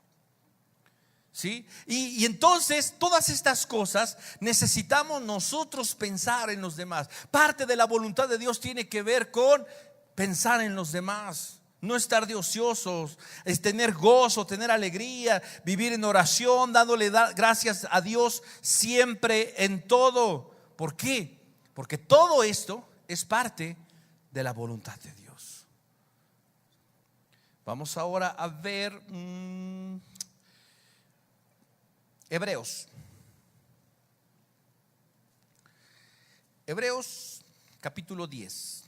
¿Sí? Y entonces todas estas cosas necesitamos nosotros pensar en los demás. Parte de la voluntad de Dios tiene que ver con pensar en los demás. No estar de ociosos, es tener gozo, tener alegría, vivir en oración, dándole gracias a Dios siempre en todo. ¿Por qué? Porque todo esto es parte de la voluntad de Dios. Vamos ahora a ver Hebreos. Hebreos capítulo 10.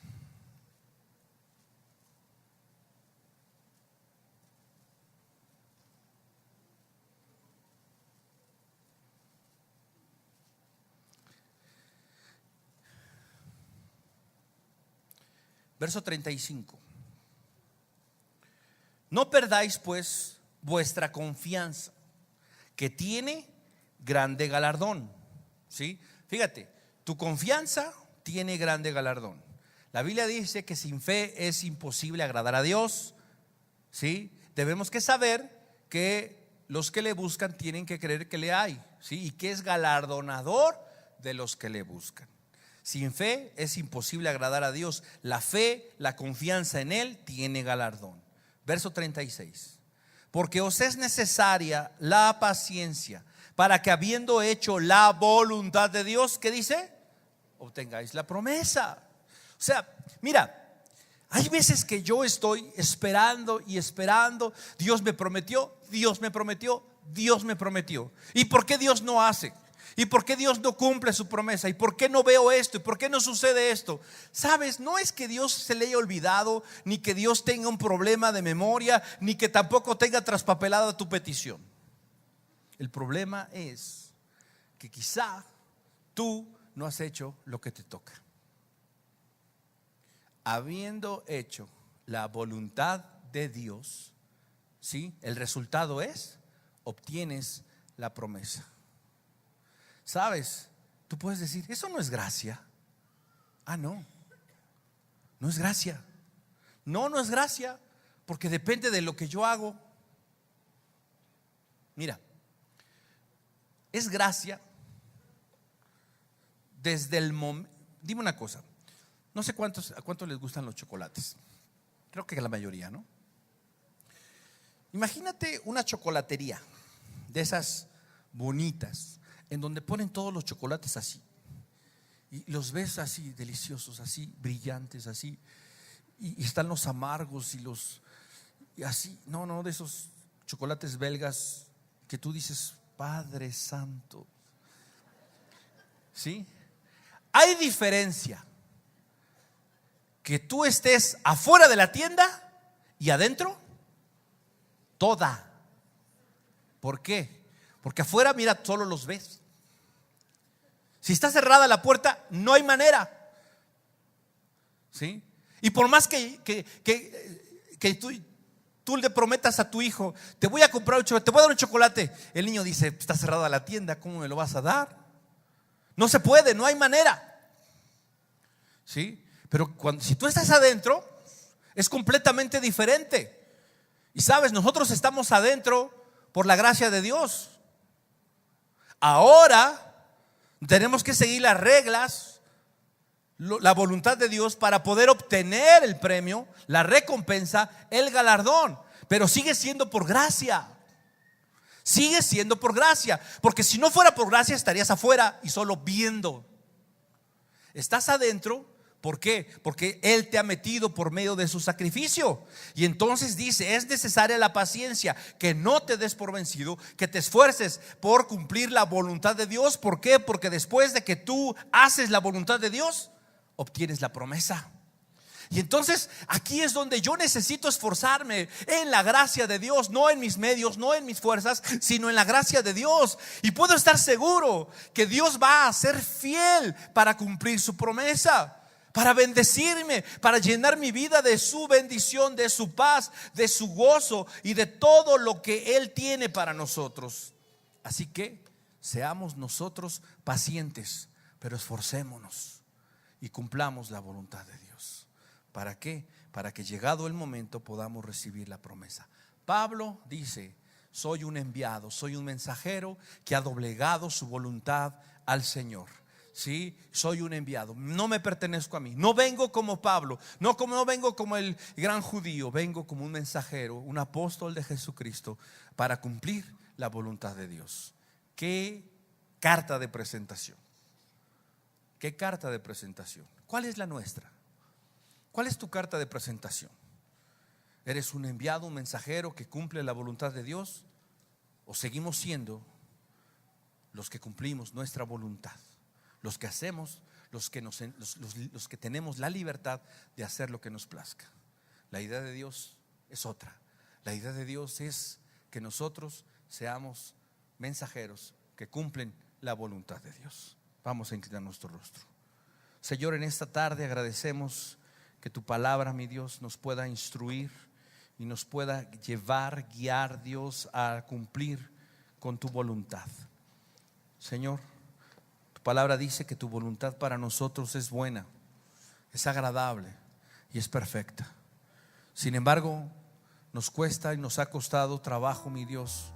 Verso 35. No perdáis pues vuestra confianza, que tiene grande galardón. ¿Sí? Fíjate, tu confianza tiene grande galardón. La Biblia dice que sin fe es imposible agradar a Dios. ¿Sí? Debemos que saber que los que le buscan tienen que creer que le hay, ¿sí? Y que es galardonador de los que le buscan. Sin fe es imposible agradar a Dios. La fe, la confianza en Él tiene galardón. Verso 36. Porque os es necesaria la paciencia, para que habiendo hecho la voluntad de Dios, ¿qué dice? Obtengáis la promesa. O sea, mira, hay veces que yo estoy esperando y esperando. Dios me prometió, Dios me prometió, Dios me prometió. ¿Y por qué Dios no hace? ¿Y por qué Dios no cumple su promesa? ¿Y por qué no veo esto? ¿Y por qué no sucede esto? Sabes, no es que Dios se le haya olvidado, ni que Dios tenga un problema de memoria, ni que tampoco tenga traspapelada tu petición. El problema es que quizá tú no has hecho lo que te toca. Habiendo hecho la voluntad de Dios, ¿sí? El resultado es, obtienes la promesa. Sabes, tú puedes decir, eso no es gracia. Ah, no, no es gracia. No es gracia, porque depende de lo que yo hago. Mira, es gracia desde el momento. Dime una cosa, no sé a cuántos les gustan los chocolates. Creo que la mayoría, ¿no? Imagínate una chocolatería de esas bonitas, en donde ponen todos los chocolates así, y los ves así deliciosos, así brillantes, así, y están los amargos y así, no, de esos chocolates belgas que tú dices, Padre Santo. ¿Sí? Hay diferencia que tú estés afuera de la tienda y adentro toda. ¿Por qué? Porque afuera, mira, solo los ves. Si está cerrada la puerta, no hay manera. ¿Sí? Y por más que tú le prometas a tu hijo, te voy a comprar un chocolate, te voy a dar un chocolate, el niño dice, está cerrada la tienda, ¿cómo me lo vas a dar? No se puede, no hay manera. ¿Sí? Pero si tú estás adentro, es completamente diferente. Y sabes, nosotros estamos adentro por la gracia de Dios. Ahora tenemos que seguir las reglas, la voluntad de Dios, para poder obtener el premio, la recompensa, el galardón. Pero sigue siendo por gracia. Sigue siendo por gracia. Porque si no fuera por gracia, estarías afuera y solo viendo. Estás adentro. ¿Por qué? Porque Él te ha metido por medio de su sacrificio. Y entonces dice, es necesaria la paciencia, que no te des por vencido, que te esfuerces por cumplir la voluntad de Dios. ¿Por qué? Porque después de que tú haces la voluntad de Dios, obtienes la promesa. Y entonces aquí es donde yo necesito esforzarme en la gracia de Dios, no en mis medios, no en mis fuerzas, sino en la gracia de Dios. Y puedo estar seguro que Dios va a ser fiel para cumplir su promesa, para bendecirme, para llenar mi vida de su bendición, de su paz, de su gozo y de todo lo que Él tiene para nosotros. Así que seamos nosotros pacientes, pero esforcémonos y cumplamos la voluntad de Dios. ¿Para qué? Para que llegado el momento podamos recibir la promesa. Pablo dice, soy un enviado, soy un mensajero que ha doblegado su voluntad al Señor. Sí, soy un enviado, no me pertenezco a mí, no vengo como Pablo, no vengo como el gran judío, vengo como un mensajero, un apóstol de Jesucristo para cumplir la voluntad de Dios. Qué carta de presentación. Qué carta de presentación. ¿Cuál es la nuestra? ¿Cuál es tu carta de presentación? ¿Eres un enviado, un mensajero que cumple la voluntad de Dios? ¿O seguimos siendo los que cumplimos nuestra voluntad? Los que hacemos, los que tenemos la libertad de hacer lo que nos plazca. La idea de Dios es otra. La idea de Dios es que nosotros seamos mensajeros que cumplen la voluntad de Dios. Vamos a inclinar nuestro rostro. Señor, en esta tarde agradecemos que tu palabra, mi Dios, nos pueda instruir y nos pueda llevar, guiar, Dios, a cumplir con tu voluntad. Señor, tu palabra dice que tu voluntad para nosotros es buena, es agradable y es perfecta. Sin embargo, nos cuesta y nos ha costado trabajo, mi Dios,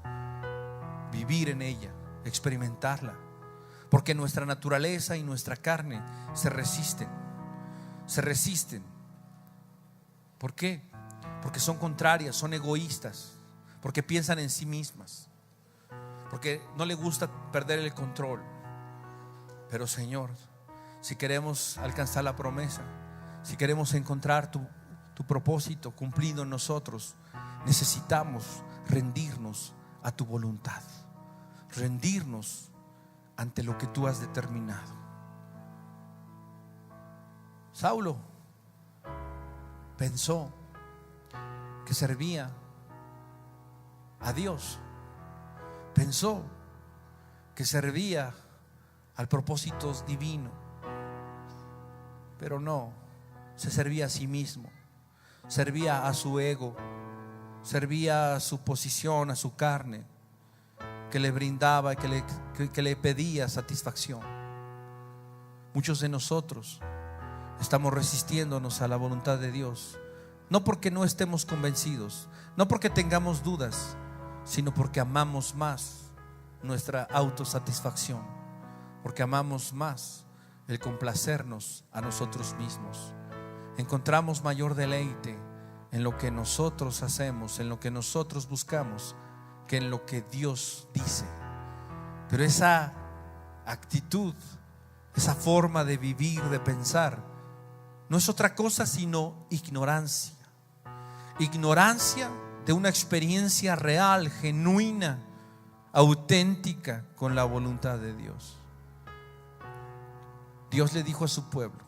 vivir en ella, experimentarla. porque nuestra naturaleza y nuestra carne se resisten. Se resisten. ¿Por qué? Porque son contrarias, son egoístas, porque piensan en sí mismas, porque no les gusta perder el control. Pero Señor, si queremos alcanzar la promesa, si queremos encontrar tu propósito cumplido en nosotros, necesitamos rendirnos a tu voluntad, rendirnos ante lo que tú has determinado. Saulo pensó que servía a Dios, pensó que servía al propósito divino, pero no, se servía a sí mismo, servía a su ego, servía a su posición, a su carne, que le brindaba, que le pedía satisfacción. Muchos de nosotros estamos resistiéndonos a la voluntad de Dios, no porque no estemos convencidos, no porque tengamos dudas, sino porque amamos más nuestra autosatisfacción, porque amamos más el complacernos a nosotros mismos. Encontramos mayor deleite en lo que nosotros hacemos, en lo que nosotros buscamos, que en lo que Dios dice. Pero esa actitud, esa forma de vivir, de pensar, no es otra cosa sino ignorancia. Ignorancia de una experiencia real, genuina, auténtica con la voluntad de Dios. Dios le dijo a su pueblo: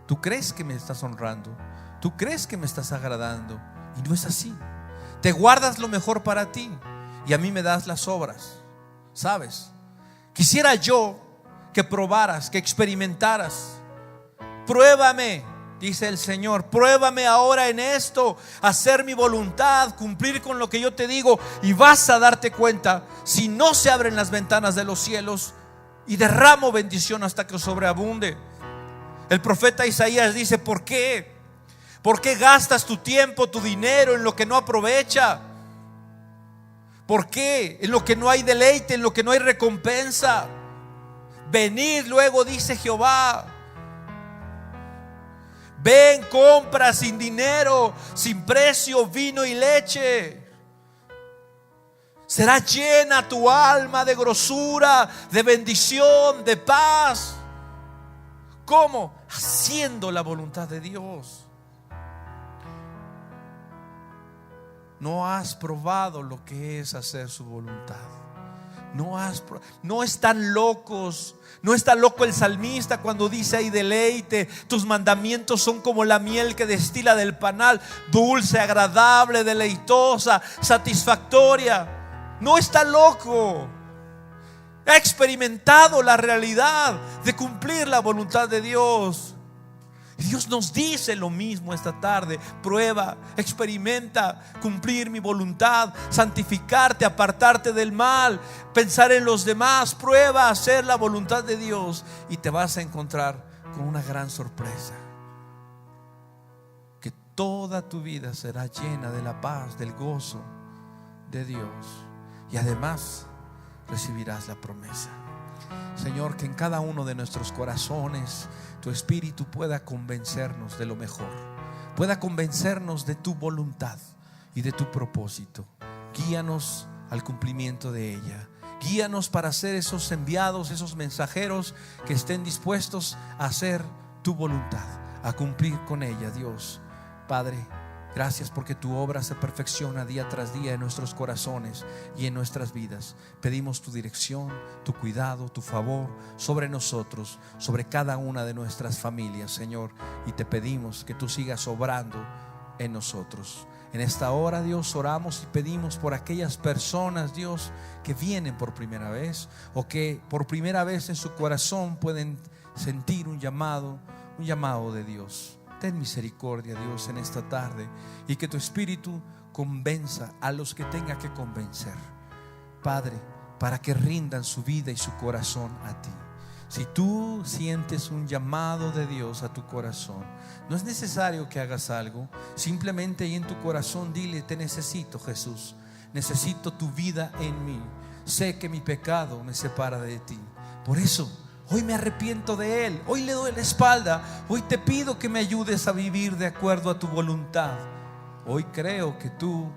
tú crees que me estás honrando, tú crees que me estás agradando, y no es así. Te guardas lo mejor para ti y a mí me das las obras. ¿Sabes? Quisiera yo que probaras, que experimentaras. Pruébame, dice el Señor, pruébame ahora en esto, hacer mi voluntad, cumplir con lo que yo te digo, y vas a darte cuenta si no se abren las ventanas de los cielos y derramo bendición hasta que sobreabunde. El profeta Isaías dice: ¿por qué? ¿Por qué gastas tu tiempo, tu dinero en lo que no aprovecha? ¿Por qué? En lo que no hay deleite, en lo que no hay recompensa. Venid luego, dice Jehová. Ven, compra sin dinero, sin precio, vino y leche. Será llena tu alma de grosura, de bendición, de paz. ¿Cómo? Haciendo la voluntad de Dios. No has probado lo que es hacer su voluntad. No están locos. No está loco el salmista cuando dice: hay deleite, tus mandamientos son como la miel que destila del panal, dulce, agradable, deleitosa, satisfactoria. No está loco. Ha experimentado la realidad de cumplir la voluntad de Dios. Y Dios nos dice lo mismo esta tarde: prueba, experimenta cumplir mi voluntad, santificarte, apartarte del mal, pensar en los demás. Prueba hacer la voluntad de Dios y te vas a encontrar con una gran sorpresa: que toda tu vida será llena de la paz, del gozo de Dios, y además recibirás la promesa. Señor, que en cada uno de nuestros corazones tu Espíritu pueda convencernos de lo mejor, pueda convencernos de tu voluntad y de tu propósito. Guíanos al cumplimiento de ella. Guíanos para ser esos enviados, esos mensajeros que estén dispuestos a hacer tu voluntad, a cumplir con ella. Dios Padre, gracias porque tu obra se perfecciona día tras día en nuestros corazones y en nuestras vidas. Pedimos tu dirección, tu cuidado, tu favor sobre nosotros, sobre cada una de nuestras familias, Señor. Y te pedimos que tú sigas obrando en nosotros. En esta hora, Dios, oramos y pedimos por aquellas personas, Dios, que vienen por primera vez o que por primera vez en su corazón pueden sentir un llamado de Dios. Ten misericordia, Dios, en esta tarde, y que tu Espíritu convenza a los que tenga que convencer, Padre, para que rindan su vida y su corazón a ti. Si tú sientes un llamado de Dios a tu corazón, no es necesario que hagas algo. Simplemente ahí en tu corazón dile: te necesito, Jesús, necesito tu vida en mí. Sé que mi pecado me separa de ti, Por eso hoy me arrepiento de él, hoy le doy la espalda, hoy te pido que me ayudes a vivir de acuerdo a tu voluntad. Hoy creo que tú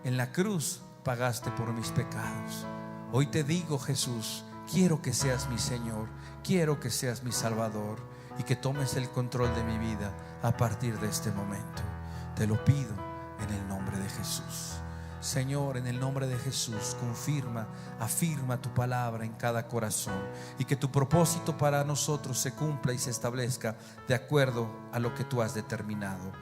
en la cruz pagaste por mis pecados. Hoy te digo, Jesús, quiero que seas mi Señor, quiero que seas mi Salvador y que tomes el control de mi vida a partir de este momento. Te lo pido en el nombre de Jesús. Señor, en el nombre de Jesús, afirma tu palabra en cada corazón y que tu propósito para nosotros se cumpla y se establezca de acuerdo a lo que tú has determinado.